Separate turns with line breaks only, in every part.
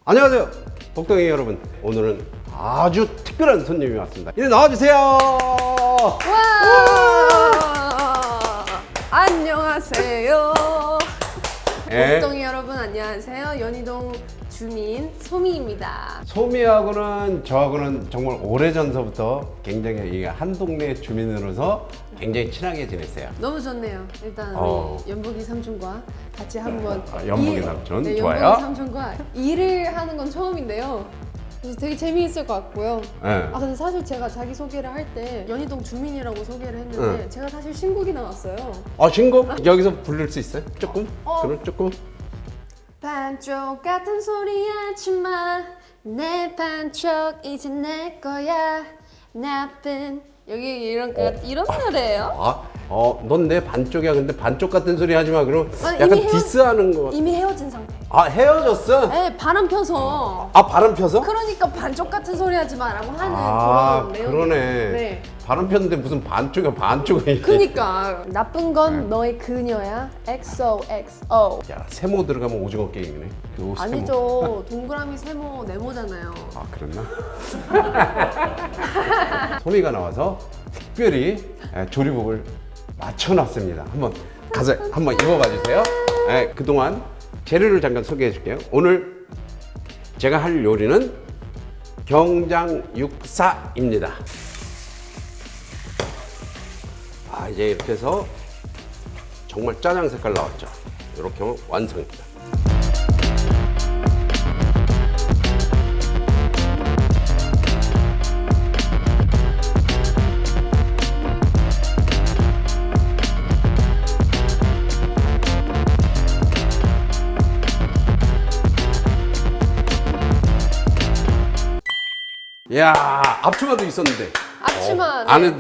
안녕하세요, 복덩이 여러분. 오늘은 아주 특별한 손님이 왔습니다. 이리 나와주세요.
와! 안녕하세요.
예.
복덩이 여러분 안녕하세요. 연희동 주민 소미입니다.
소미하고는 저하고는 정말 오래전서부터 굉장히 이 한 동네 주민으로서 굉장히 친하게 지냈어요.
너무 좋네요. 일단
어.
우리 연복이 삼촌과 같이 한번
연복이 삼촌,
네,
좋아요.
연복이 삼촌과 일을 하는 건 처음인데요. 그래서 되게 재미있을 것 같고요.
네.
아 근데 사실 제가 자기 소개를 할 때 연희동 주민이라고 소개를 했는데 제가 사실 신곡이 나왔어요.
신곡? 여기서 부를 수 있어요? 조금? 저는 조금?
반쪽 같은 소리 하지마 내 반쪽 이제 내 거야 나쁜 여기 이런 노래예요.
넌 내 반쪽이야. 근데 반쪽 같은 소리 하지 마. 그럼
아니,
약간
이미
디스하는 거.
이미 헤어진 상태.
헤어졌어?
네, 바람 펴서.
바람 펴서?
그러니까 반쪽 같은 소리 하지 마라고 하는 그런 내용.
그러네.
네.
바람 폈는데 무슨 반쪽이야, 반쪽이.
그니까 나쁜 건 너의 그녀야. XOXO.
야, 세모 들어가면 오징어 게임이네. 그 세모.
아니죠. 동그라미 세모 네모잖아요.
그랬나? 소미가 나와서 특별히 조리복을 맞춰놨습니다. 한번 가서 한번 입어봐 주세요. 그동안 재료를 잠깐 소개해 줄게요. 오늘 제가 할 요리는 경장 육사입니다. 이제 이렇게 해서 정말 짜장 색깔 나왔죠. 이렇게 하면 완성입니다. 이야, 앞치마도 있었는데.
앞치마. 네.
안에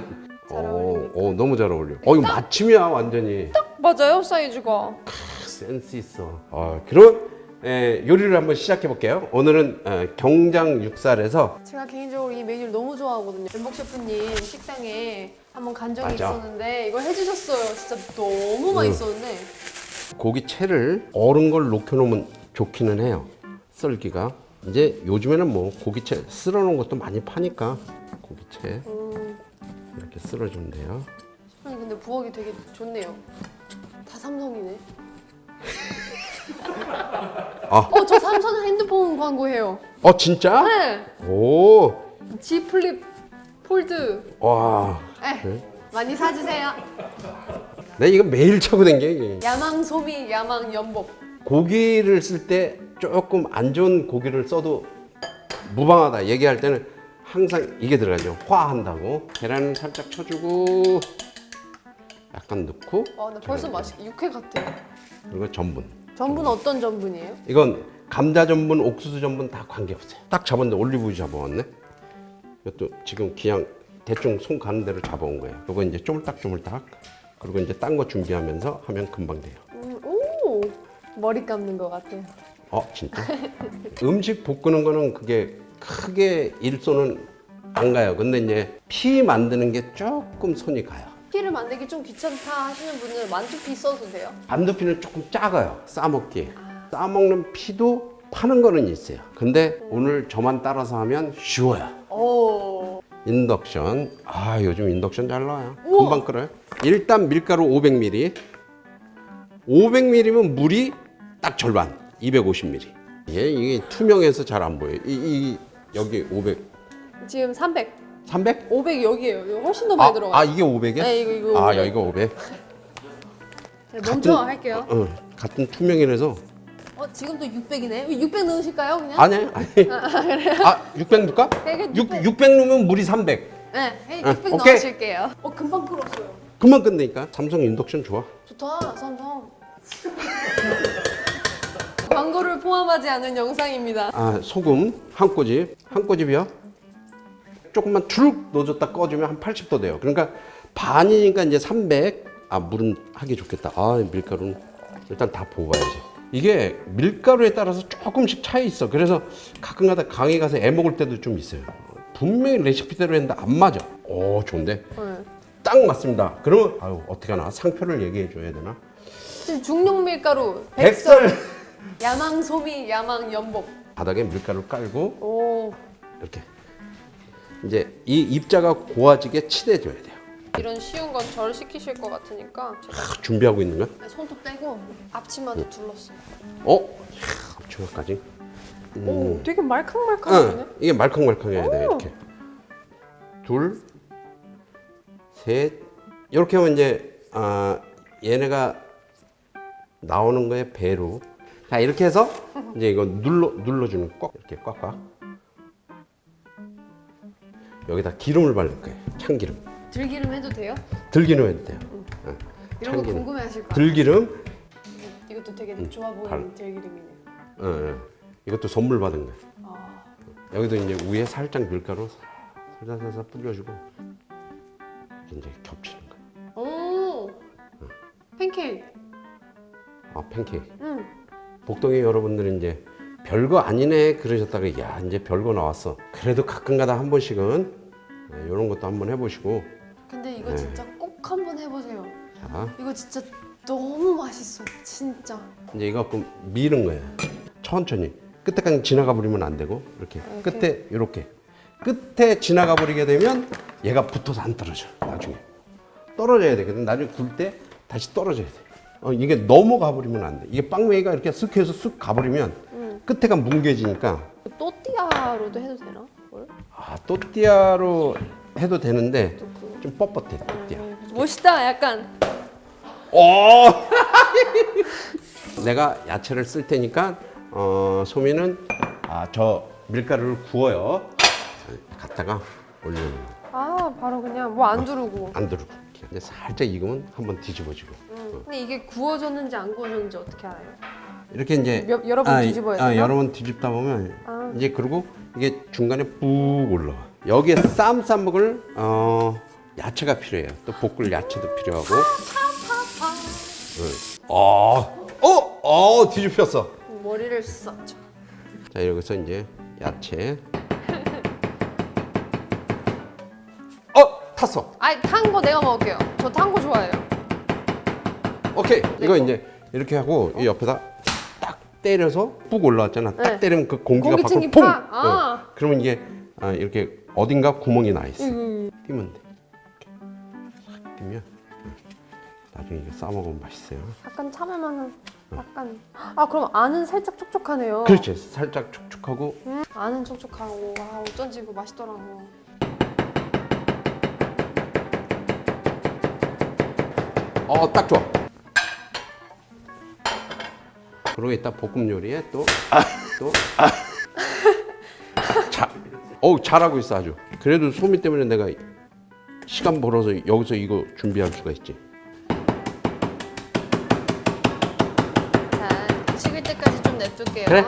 잘 어울리니까.
너무 잘 어울려. 이거 맞춤이야, 완전히.
맞아요 사이즈가.
센스 있어. 그럼 요리를 한번 시작해 볼게요. 오늘은 경장 육살에서
제가 개인적으로 이 메뉴를 너무 좋아하거든요. 연복 셰프님 식당에 한번 간 적이
맞아.
있었는데 이걸 해주셨어요. 진짜 너무 맛있었는데.
고기채를 얼은 걸 녹여놓으면 좋기는 해요. 썰기가. 이제 요즘에는 뭐 고기채 쓸어놓은 것도 많이 파니까 고기채 이렇게 쓸어주면 돼요.
셰프님 근데 부엌이 되게 좋네요. 다 삼성이네. 저 삼성 핸드폰 광고해요.
진짜?
네.
오,
G 플립 폴드.
와.
네. 많이 사주세요.
내가 이거 매일 차고 댕겨 이게.
야망 소미, 야망 연복.
고기를 쓸 때 조금 안 좋은 고기를 써도 무방하다 얘기할 때는 항상 이게 들어가죠. 화한다고. 계란을 살짝 쳐주고 약간 넣고.
근데 벌써 맛있게 육회 같아요.
그리고 전분.
전분은 어떤 전분이에요?
이건 감자 전분, 옥수수 전분 다 관계없어요. 딱 잡았는데 올리브유 잡아왔네. 이것도 지금 그냥 대충 손 가는 대로 잡아온 거예요. 이거 이제 쪼물딱쪼물딱. 그리고 이제 딴 거 준비하면서 하면 금방 돼요.
오, 머리 감는 것 같아요.
진짜? 음식 볶는 거는 그게 크게 일손은 안 가요. 근데 이제 피 만드는 게 조금 손이 가요.
피를 만들기 좀 귀찮다 하시는 분은 만두피 써도 돼요?
반두피는 조금 작아요. 싸먹기에. 싸먹는 피도 파는 거는 있어요. 근데 오늘 저만 따라서 하면 쉬워요.
오.
인덕션. 요즘 인덕션 잘 나와요.
우와.
금방 끓어요. 일단 밀가루 500ml. 500ml면 물이 딱 절반. 250ml. 이게 투명해서 잘 안 보여요. 여기 500.
지금 300.
300?
500 여기에요. 이거 훨씬 더 많이 들어가요.
이게 500이야?
네, 이거 500.
여기가 500.
네, 먼저 할게요.
같은 투명이라서.
지금 또 600이네. 600 넣으실까요, 그냥?
아니에요. 600 넣을까?
네,
600 넣으면 물이 300.
네, 600
오케이.
넣으실게요. 금방 끓었어요.
금방 끝내니까. 삼성 인덕션 좋아.
좋다, 삼성. 광고를 포함하지 않은 영상입니다.
소금 한 꼬집. 한 꼬집이요. 조금만 주룩 넣어줬다 꺼주면 한 80도 돼요. 그러니까 반이니까 이제 300. 물은 하기 좋겠다. 밀가루는 일단 다 부어봐야지. 이게 밀가루에 따라서 조금씩 차이 있어. 그래서 가끔가다 강의 가서 애 먹을 때도 좀 있어요. 분명히 레시피대로 했는데 안 맞아. 좋은데?
네.
딱 맞습니다. 그러면 어떻게 하나? 상표를 얘기해 줘야 되나?
지금 중용 밀가루
백설
야망 소미 야망 연복
바닥에 밀가루를 깔고
오,
이렇게 이제 이 입자가 고와지게 치대줘야 돼요.
이런 쉬운 건 저를 시키실 것 같으니까
준비하고 있는 거야?
손톱 떼고 앞치마도 둘렀어요.
앞치마까지.
오, 되게 말캉말캉하네.
이게 말캉말캉해야 돼. 이렇게 둘, 셋. 이렇게 하면 이제 얘네가 나오는 거에 배로. 자, 이렇게 해서 이제 이거 눌러주는 꽉 이렇게 꽉꽉. 여기다 기름을 바를 거예요. 참기름.
들기름 해도 돼요?
들기름 해도 돼요.
이런 거
참기름.
궁금해하실 것 같아요.
들기름.
이것도 되게 좋아 보이는 들기름이네요.
이것도 선물 받은 거예요.
아,
여기도 이제 위에 살짝 밀가루 살살살살 뿌려주고 이제 겹치는 거.
오, 팬케이크.
팬케이크.
응.
복덩이 여러분들은 이제 별거 아니네 그러셨다가 야 이제 별거 나왔어. 그래도 가끔가다 한 번씩은 이런 것도 한번 해보시고.
근데 이거 진짜 꼭 한번 해보세요.
자,
이거 진짜 너무 맛있어, 진짜.
이제 이거 갖고 미는 거예요. 천천히. 끝에까지 지나가 버리면 안 되고 이렇게 끝에 이렇게 끝에 지나가 버리게 되면 얘가 붙어서 안 떨어져. 나중에 떨어져야 되거든. 나중에 굴 때 다시 떨어져야 돼. 이게 넘어가 버리면 안 돼. 이게 빵맹이가 이렇게 쓱 해서 쓱 가버리면 끝에가 뭉개지니까.
또띠아로도 해도 되나? 뭘?
또띠아로 해도 되는데 좀 뻣뻣해. 또띠아.
멋있다, 약간.
내가 야채를 쓸 테니까 소미는 저 밀가루를 구워요. 갖다가 올려놓는 거.
아, 바로 그냥 뭐 안 두르고.
안 두르고. 이제 살짝 익으면 한번 뒤집어주고.
근데 이게 구워졌는지 안 구워졌는지 어떻게 알아요?
이렇게 이제
여러 번 뒤집어야 되나?
여러 번 뒤집다 보면 이제 그리고 이게 중간에 푹 올라와. 여기에 쌈 싸먹을 야채가 필요해요. 또 볶을 야채도 필요하고. 뒤집혔어.
머리를 썼죠.
자, 여기서 이제 야채. 탔어.
아니, 탄 거 내가 먹을게요. 저 탄 거 좋아해요.
오케이. 이거 이제 이렇게 하고 이 옆에다 딱 때려서 푹 올라왔잖아. 딱
네.
때리면 그 공기가
공기층이
밖으로 퐁.
팍! 아.
그러면 이게 이렇게 어딘가 구멍이 나 있어. 띄면 돼. 이렇게 싹 띄면 나중에 이게 싸 먹으면 맛있어요.
약간 참으면은 약간 그럼 안은 살짝 촉촉하네요.
그렇지. 살짝 촉촉하고.
안은 촉촉하고 어쩐지 이거 맛있더라고.
딱 좋아. 그리고 이따 볶음 요리에 또 잘하고 있어 아주. 그래도 소미 때문에 내가 시간 벌어서 여기서 이거 준비할 수가 있지.
자, 식을 때까지 좀 냅둘게요.
그래?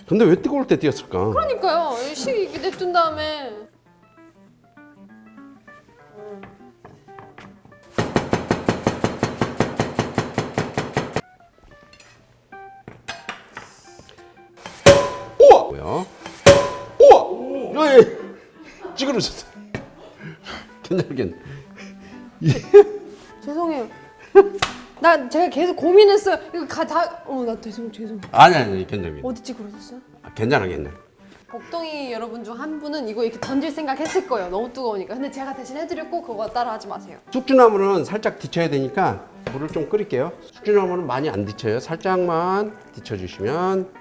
근데 왜 뜨거울 때 띄었을까?
그러니까요. 이렇게 냅둔 다음에
뭐야? 우와! 찌그러졌어. 괜찮겠네.
죄송해요. 제가 계속 고민했어요. 이거 나 죄송해요.
아니 괜찮겠네.
어디 찌그러졌어요?
괜찮겠네.
복덩이 여러분 중 한 분은 이거 이렇게 던질 생각 했을 거예요. 너무 뜨거우니까. 근데 제가 대신 해드렸고 그거 따라 하지 마세요.
숙주나물은 살짝 데쳐야 되니까 물을 좀 끓일게요. 숙주나물은 많이 안 데쳐요. 살짝만 데쳐주시면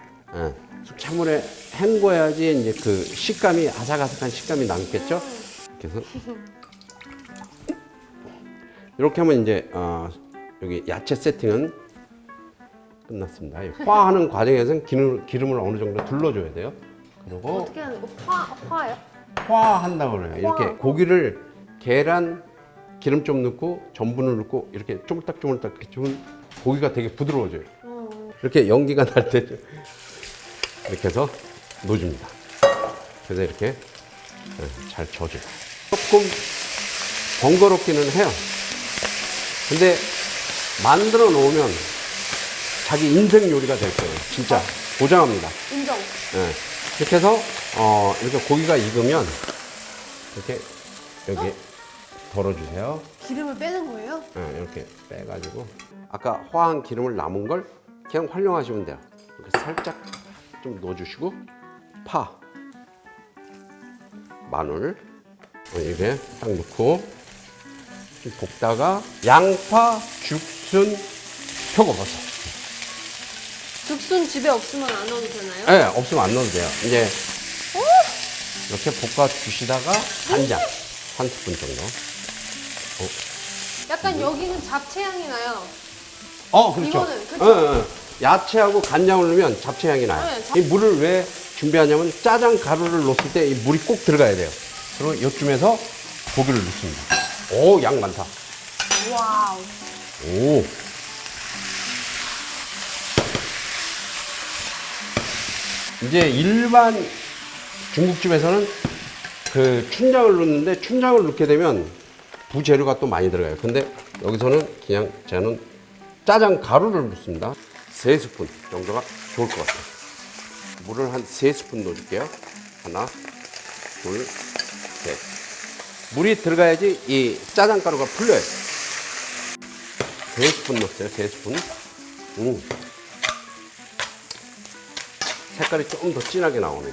숙주나물에 헹궈야지 이제 그 식감이 아삭아삭한 식감이 남겠죠. 그래서 이렇게 하면 이제 여기 야채 세팅은 끝났습니다. 화하는 과정에서는 기름을 어느 정도 둘러줘야 돼요. 그리고
어떻게 하는 거? 화요?
화한다고 그래요. 이렇게 고기를 계란 기름 좀 넣고 전분을 넣고 이렇게 쪼물딱쪼물딱 해주면 고기가 되게 부드러워져요. 이렇게 연기가 날 때 이렇게 해서 넣어줍니다. 그래서 이렇게 잘 저어줘요. 조금 번거롭기는 해요. 근데 만들어 놓으면 자기 인생 요리가 될 거예요. 진짜 보장합니다.
인정.
이렇게 해서 이렇게 고기가 익으면 이렇게 여기 덜어주세요.
기름을 빼는 거예요?
이렇게 빼가지고 아까 화한 기름을 남은 걸 그냥 활용하시면 돼요. 이렇게 살짝 좀 넣어주시고 파, 마늘 이렇게 딱 넣고 좀 볶다가 양파, 죽순, 표고버섯.
죽순 집에 없으면 안 넣어도 되나요?
네, 없으면 안 넣어도 돼요. 이제 이렇게 볶아 주시다가 간장 한 스푼 정도.
약간 여기는 잡채향이 나요.
그렇죠.
이거는, 그쵸?
예, 예. 야채하고 간장을 넣으면 잡채향이 나요.
네,
이 물을 왜 준비하냐면 짜장 가루를 넣었을 때 이 물이 꼭 들어가야 돼요. 그리고 이쯤에서 고기를 넣습니다. 오, 양 많다.
와우.
오. 이제 일반 중국집에서는 그 춘장을 넣는데 춘장을 넣게 되면 부재료가 또 많이 들어가요. 근데 여기서는 그냥 저는 짜장 가루를 넣습니다. 3스푼 정도가 좋을 것 같아요. 물을 한 3스푼 넣어줄게요. 하나, 둘, 셋. 물이 들어가야지 이 짜장 가루가 풀려요. 3스푼 넣었어요. 3스푼. 색깔이 조금 더 진하게 나오네.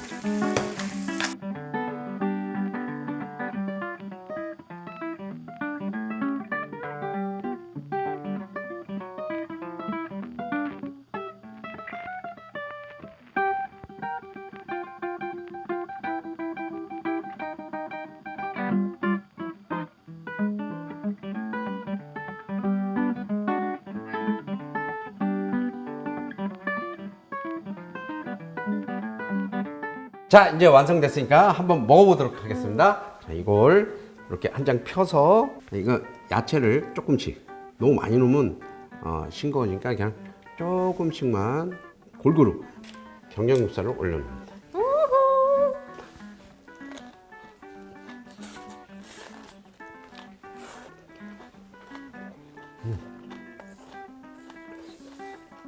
자, 이제 완성됐으니까 한번 먹어보도록 하겠습니다. 자, 이걸 이렇게 한 장 펴서 이거 야채를 조금씩 너무 많이 넣으면 싱거우니까 그냥 조금씩만 골고루 경양육살을 올려놓습니다.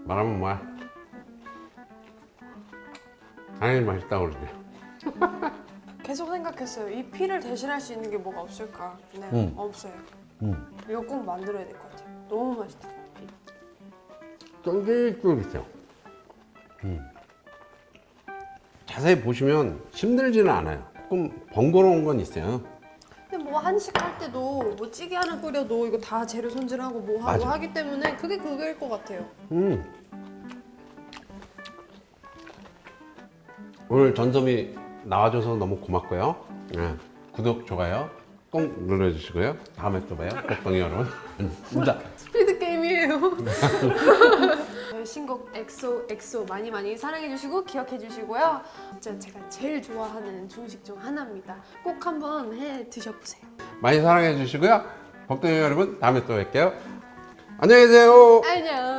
말하면 뭐야? 당연히 맛있다고 그러지.
계속 생각했어요. 이 피를 대신할 수 있는 게 뭐가 없을까? 네, 없어요. 이거 꼭 만들어야 될 것 같아요. 너무 맛있다.
쫄깃쫄깃해요. 자세히 보시면 힘들지는 않아요. 조금 번거로운 건 있어요.
근데 뭐 한식 할 때도 뭐 찌개 하나 끓여도 이거 다 재료 손질하고 뭐 하고
맞아.
하기 때문에 그게 그거일 것 같아요.
오늘 전섬이 나와줘서 너무 고맙고요. 구독, 좋아요 꼭 눌러주시고요. 다음에 또 봐요. 꼭방이 여러분. 진짜.
스피드 게임이에요. 저희 신곡 엑소 많이 많이 사랑해 주시고 기억해 주시고요. 진짜 제가 제일 좋아하는 중식 중 하나입니다. 꼭 한번 해 드셔보세요.
많이 사랑해 주시고요. 복덩이 여러분 다음에 또 뵐게요. 안녕히 계세요.
안녕.